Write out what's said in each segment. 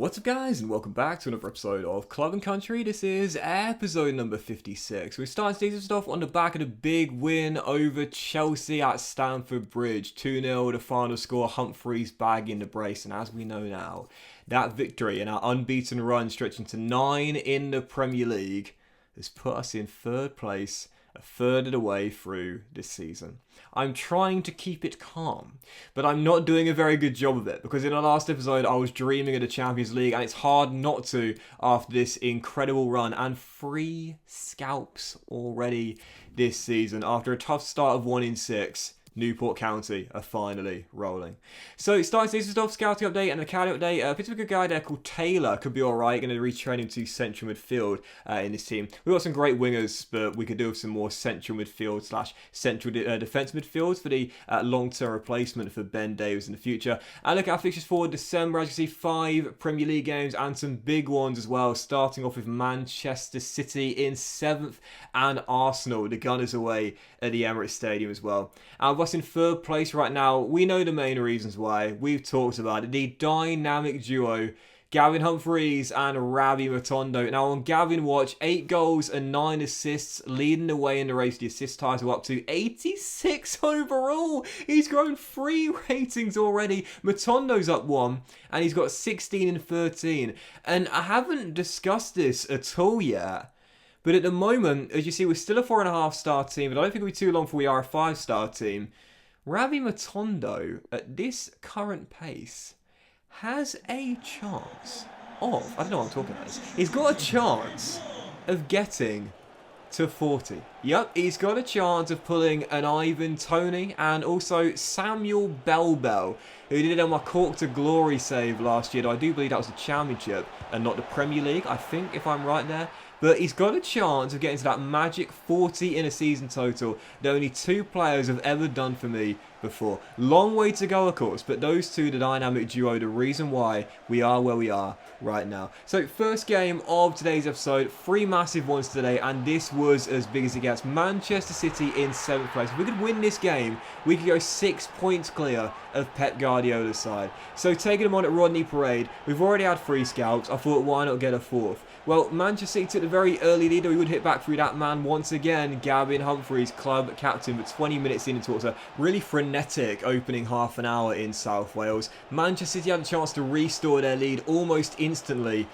What's up guys, and welcome back to another episode of Club and Country. This is episode number 56. We're starting today's stuff on the back of the big win over Chelsea at Stamford Bridge. 2-0 the final score, Humphreys bagging the brace, and as we know now, that victory and our unbeaten run stretching to 9 in the Premier League has put us in third place, a third of the way through this season. I'm trying to keep it calm, but I'm not doing a very good job of it, because in the last episode I was dreaming of the Champions League, and it's hard not to after this incredible run and 3 scalps already this season. After a tough start of 1 in 6, Newport County are finally rolling. So starting today's stuff, scouting update and academy update. Pittsburgh good guy there called Taylor could be alright, going to retrain him to central midfield in this team. We've got some great wingers, but we could do with some more central midfield slash central defence midfields for the long-term replacement for Ben Davies in the future. And look at our fixtures for December. As you can see, 5 Premier League games and some big ones as well, starting off with Manchester City in 7th and Arsenal, the Gunners away at the Emirates Stadium as well. Us in third place right now, we know the main reasons why. We've talked about it. The dynamic duo, Gavin Humphreys and Ravi Matondo. Now on Gavin watch, 8 goals and 9 assists, leading the way in the race. The assist title up to 86 overall. He's grown 3 ratings already. Matondo's up 1, and he's got 16 and 13. And I haven't discussed this at all yet, but at the moment, as you see, we're still a 4.5 star team, but I don't think it'll be too long before we are a 5-star team. Ravi Matondo, at this current pace, has a chance of, I don't know what I'm talking about, he's got a chance of getting to 40. Yep, he's got a chance of pulling an Ivan Toney and also Samuel Bell, who did it on my Cork to Glory save last year. I do believe that was the Championship and not the Premier League, I think, if I'm right there. But he's got a chance of getting to that magic 40 in a season total that only 2 players have ever done for me before. Long way to go, of course, but those 2, the dynamic duo, the reason why we are where we are right now. So first game of today's episode, 3 massive ones today, and this was as big as it gets. Manchester City in 7th place. If we could win this game, we could go 6 points clear of Pep Guardiola's side. So taking them on at Rodney Parade, we've already had 3 scalps. I thought, why not get a 4th? Well, Manchester City took the very early lead. We would hit back through that man once again, Gavin Humphreys, club captain, but 20 minutes in towards a really frenetic opening half an hour in South Wales. Manchester City had a chance to restore their lead almost instantly,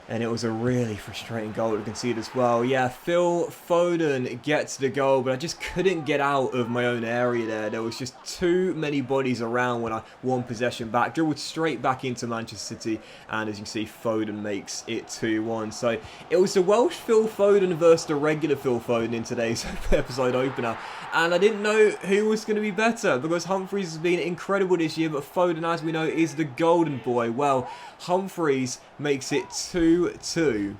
and it was a really frustrating goal to concede as well. Yeah, Phil Foden gets the goal, but I just couldn't get out of my own area there. There was just too many bodies around when I won possession back. Dribbled straight back into Manchester City, and as you can see, Foden makes it 2-1. So it was the Welsh Phil Foden versus the regular Phil Foden in today's episode opener. And I didn't know who was going to be better, because Humphreys has been incredible this year, but Foden, as we know, is the golden boy. Well, Humphreys makes it 2-2,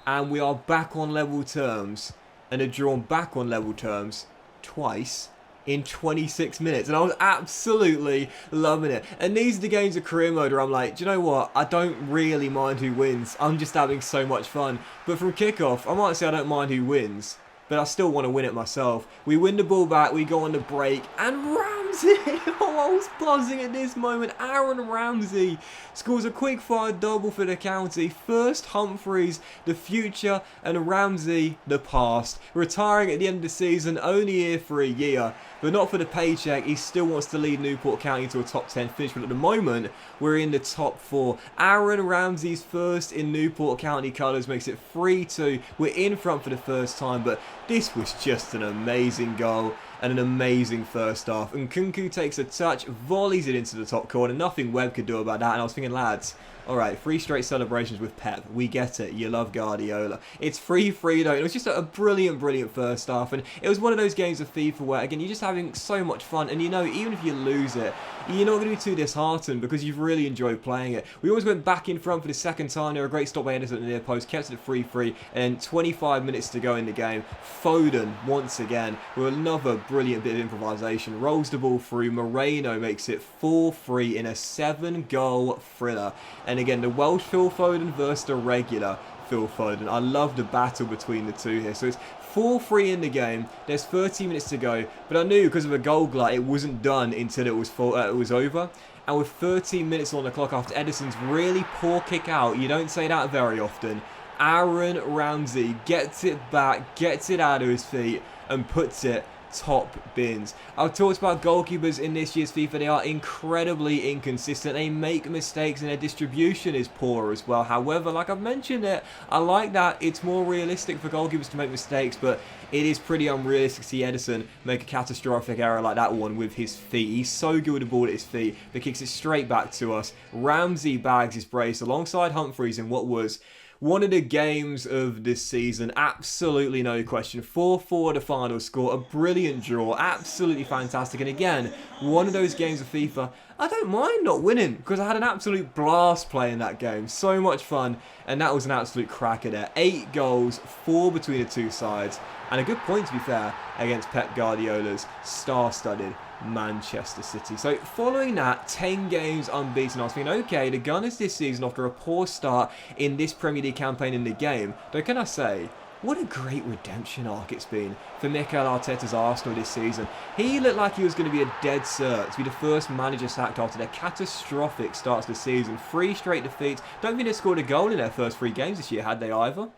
and we are back on level terms, and are drawn back on level terms twice in 26 minutes, and I was absolutely loving it. And these are the games of career mode where I'm like, do you know what, I don't really mind who wins, I'm just having so much fun. But from kickoff, I might say I don't mind who wins, but I still want to win it myself. We win the ball back, we go on the break, and Ramsey, oh, I was buzzing at this moment. Aaron Ramsey scores a quick-fire double for the county. First Humphreys, the future, and Ramsey, the past. Retiring at the end of the season, only here for a year, but not for the paycheck. He still wants to lead Newport County to a top 10 finish, but at the moment, we're in the top 4. Aaron Ramsey's first in Newport County colours makes it 3-2. We're in front for the first time, but this was just an amazing goal and an amazing first half. And Kunku takes a touch, volleys it into the top corner. Nothing Webb could do about that. And I was thinking, lads, alright, 3 straight celebrations with Pep. We get it. You love Guardiola. It's 3-3 though. It was just a brilliant, brilliant first half. And it was one of those games of FIFA where, again, you're just having so much fun. And you know, even if you lose it, you're not going to be too disheartened because you've really enjoyed playing it. We always went back in front for the second time. There was a great stop by Henderson at the near post. Kept it at 3-3. And 25 minutes to go in the game. Foden, once again, with another brilliant bit of improvisation, rolls the ball through. Moreno makes it 4-3 in a 7-goal thriller. And again, the Welsh Phil Foden versus the regular Phil Foden. I love the battle between the 2 here. So it's 4-3 in the game. There's 30 minutes to go, but I knew because of a goal glut it wasn't done until it was over. and with 13 minutes on the clock after Ederson's really poor kick out, you don't say that very often, Aaron Ramsey gets it back, gets it out of his feet, and puts it top bins. I've talked about goalkeepers in this year's FIFA. They are incredibly inconsistent. They make mistakes and their distribution is poor as well. However, like I've mentioned it, I like that it's more realistic for goalkeepers to make mistakes, but it is pretty unrealistic to see Ederson make a catastrophic error like that one with his feet. He's so good with the ball at his feet, but kicks it straight back to us. Ramsey bags his brace alongside Humphreys in what was one of the games of this season, absolutely no question. 4-4 the final score, a brilliant draw, absolutely fantastic. And again, one of those games of FIFA, I don't mind not winning because I had an absolute blast playing that game. So much fun, and that was an absolute cracker there. 8 goals, 4 between the two sides, and a good point to be fair against Pep Guardiola's star-studded Manchester City. So following that, 10 games unbeaten. I was thinking, okay, the Gunners this season after a poor start in this Premier League campaign in the game, though can I say, what a great redemption arc it's been for Mikel Arteta's Arsenal this season. He looked like he was going to be a dead cert to be the first manager sacked after their catastrophic starts to the season. 3 straight defeats. Don't think they scored a goal in their first 3 games this year, had they either?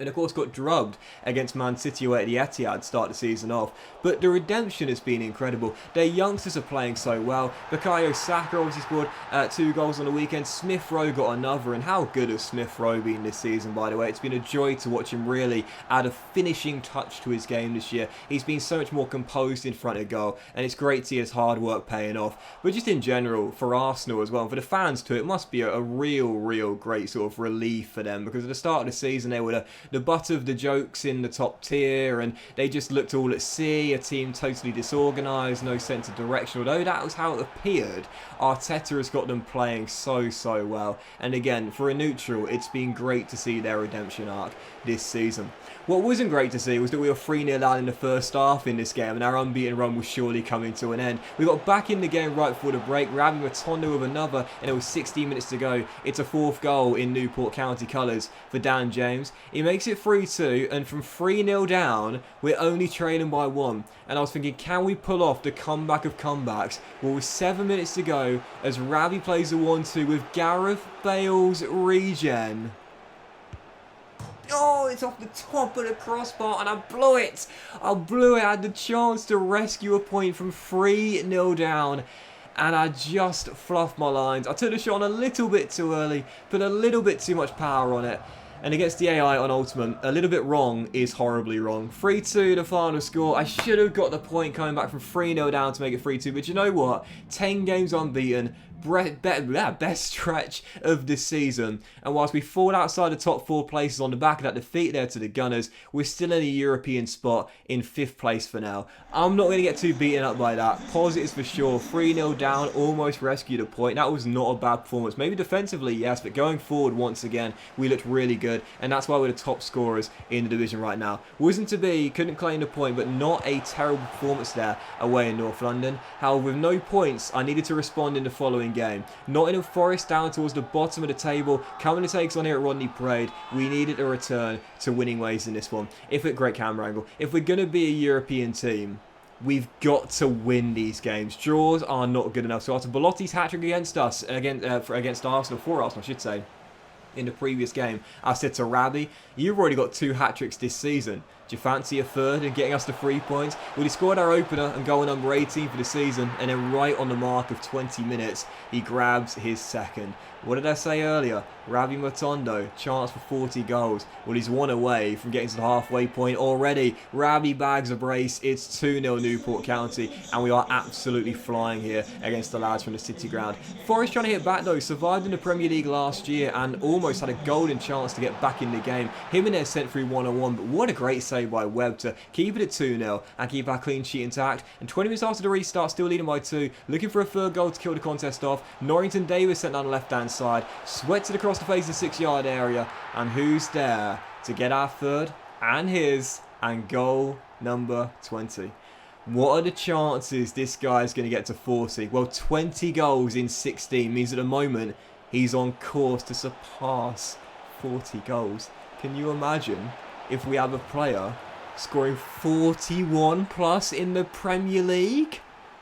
And of course got drubbed against Man City away at the Etihad start the season off. But the redemption has been incredible. Their youngsters are playing so well. Bukayo Saka obviously scored 2 goals on the weekend. Smith Rowe got another, and how good has Smith Rowe been this season, by the way? It's been a joy to watch him really add a finishing touch to his game this year. He's been so much more composed in front of goal, and it's great to see his hard work paying off. But just in general, for Arsenal as well, and for the fans too, it must be a real great sort of relief for them, because at the start of the season they were the butt of the jokes in the top tier, and they just looked all at sea, a team totally disorganised, no sense of direction. Although that was how it appeared, Arteta has got them playing so well. And again, for a neutral, it's been great to see their redemption arc this season. What wasn't great to see was that we were 3-0 down in the first half in this game, and our unbeaten run was surely coming to an end. We got back in the game right before the break, Rabi Matondo with another, and it was 16 minutes to go. It's a 4th goal in Newport County colours for Dan James. He makes it 3-2, and from 3-0 down, we're only trailing by 1. And I was thinking, can we pull off the comeback of comebacks? Well, with 7 minutes to go, as Rabi plays a 1-2 with Gareth Bale's regen. Oh, it's off the top of the crossbar, and I blew it. I had the chance to rescue a point from 3-0 down, and I just fluffed my lines. I took the shot on a little bit too early, put a little bit too much power on it. And against the AI on Ultimate, a little bit wrong is horribly wrong. 3-2 the final score. I should have got the point coming back from 3-0 down to make it 3-2. But you know what? 10 games unbeaten. Best stretch of this season. And whilst we fall outside the top 4 places on the back of that defeat there to the Gunners, we're still in a European spot in 5th place for now. I'm not going to get too beaten up by that. Positives for sure. 3-0 down, almost rescued a point. That was not a bad performance. Maybe defensively, yes, but going forward once again, we looked really good. And that's why we're the top scorers in the division right now. Wasn't to be, couldn't claim the point, but not a terrible performance there away in North London. However, with no points, I needed to respond in the following game. Nottingham Forest down towards the bottom of the table, coming to take us on here at Rodney Parade. We needed a return to winning ways in this one. Great camera angle. If we're going to be a European team, we've got to win these games. Draws are not good enough. So after Belotti's hat-trick against us, against Arsenal, for Arsenal I should say, in the previous game, I said to Rabi, you've already got 2 hat-tricks this season. Do you fancy a third and getting us to 3 points? Well, he scored our opener and goal number 18 for the season, and then right on the mark of 20 minutes, he grabs his second. What did I say earlier? Rabi Matondo, chance for 40 goals. Well, he's 1 away from getting to the halfway point already. Rabi bags a brace. It's 2-0 Newport County, and we are absolutely flying here against the lads from the City ground. Forest trying to hit back though, survived in the Premier League last year and almost had a golden chance to get back in the game. Him and sent through 1-1, but what a great save by Webb to keep it at 2-0 and keep our clean sheet intact. And 20 minutes after the restart, still leading by 2, looking for a 3rd goal to kill the contest off. Norrington Davis sent down the left-hand side, sweats it across the face of the 6-yard area, and who's there to get our 3rd and his, and goal number 20. What are the chances this guy's going to get to 40? Well, 20 goals in 16 means at the moment he's on course to surpass 40 goals. Can you imagine if we have a player scoring 41 plus in the Premier League?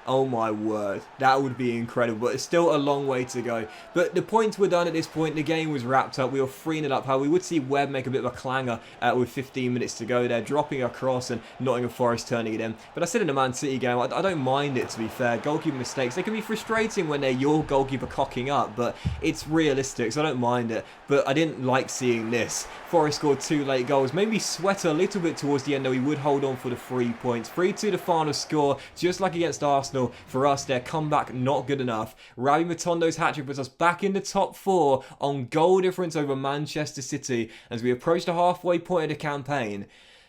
Oh my word, that would be incredible, but it's still a long way to go. But the points were done at this point, the game was wrapped up, we were 3-0 up. However, we would see Webb make a bit of a clanger with 15 minutes to go there, dropping a cross and Nottingham Forest turning it in. But I said in the Man City game, I don't mind it, to be fair. Goalkeeper mistakes, they can be frustrating when they're your goalkeeper cocking up, but it's realistic, so I don't mind it. But I didn't like seeing this. Forest scored 2 late goals, made me sweat a little bit towards the end, though we would hold on for the 3 points. 3-2 the final score, just like against Arsenal. For us, their comeback not good enough. Ravi Matondo's hat-trick puts us back in the top 4 on goal difference over Manchester City as we approach the halfway point of the campaign.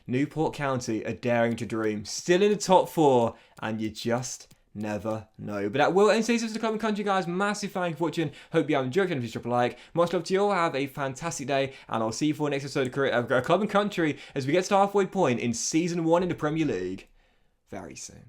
Newport County are daring to dream, still in the top 4, and you just never know. But that will end today's episode of the Club and Country, guys. Massive thank you for watching. Hope you have enjoyed it. Please drop a like. Much love to you all. Have a fantastic day, and I'll see you for the next episode of Club and Country as we get to the halfway point in Season 1 in the Premier League very soon.